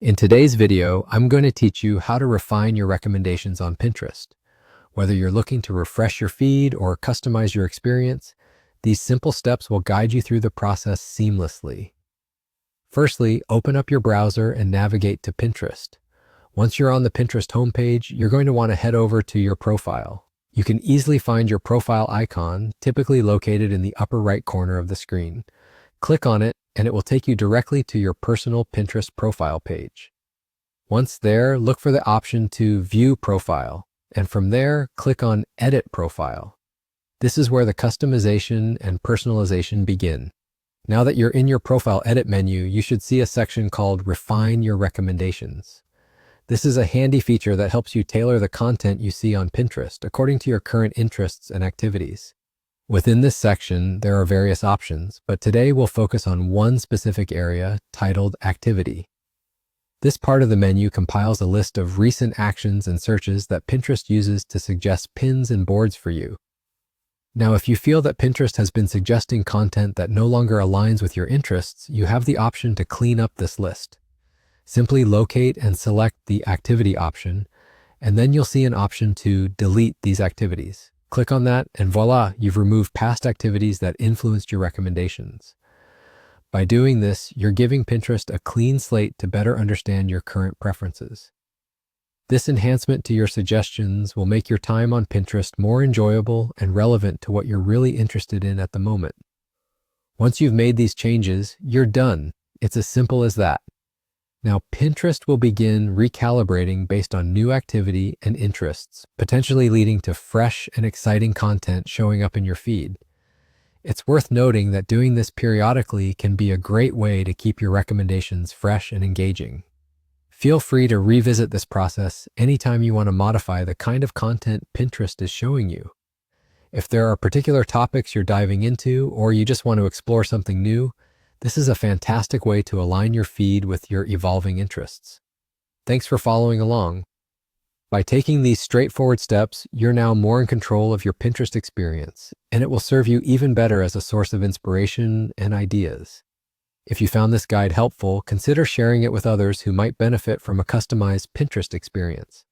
In today's video, I'm going to teach you how to refine your recommendations on Pinterest. Whether you're looking to refresh your feed or customize your experience, these simple steps will guide you through the process seamlessly. Firstly, open up your browser and navigate to Pinterest. Once you're on the Pinterest homepage, you're going to want to head over to your profile. You can easily find your profile icon, typically located in the upper right corner of the screen. Click on it, and it will take you directly to your personal Pinterest profile page. Once there, look for the option to View Profile, and from there, click on Edit Profile. This is where the customization and personalization begin. Now that you're in your profile edit menu, you should see a section called Refine Your Recommendations. This is a handy feature that helps you tailor the content you see on Pinterest according to your current interests and activities. Within this section, there are various options, but today we'll focus on one specific area titled Activity. This part of the menu compiles a list of recent actions and searches that Pinterest uses to suggest pins and boards for you. Now, if you feel that Pinterest has been suggesting content that no longer aligns with your interests, you have the option to clean up this list. Simply locate and select the Activity option, and then you'll see an option to delete these activities. Click on that, and voila, you've removed past activities that influenced your recommendations. By doing this, you're giving Pinterest a clean slate to better understand your current preferences. This enhancement to your suggestions will make your time on Pinterest more enjoyable and relevant to what you're really interested in at the moment. Once you've made these changes, you're done. It's as simple as that. Now, Pinterest will begin recalibrating based on new activity and interests, potentially leading to fresh and exciting content showing up in your feed. It's worth noting that doing this periodically can be a great way to keep your recommendations fresh and engaging. Feel free to revisit this process anytime you want to modify the kind of content Pinterest is showing you. If there are particular topics you're diving into, or you just want to explore something new, this is a fantastic way to align your feed with your evolving interests. Thanks for following along. By taking these straightforward steps, you're now more in control of your Pinterest experience, and it will serve you even better as a source of inspiration and ideas. If you found this guide helpful, consider sharing it with others who might benefit from a customized Pinterest experience.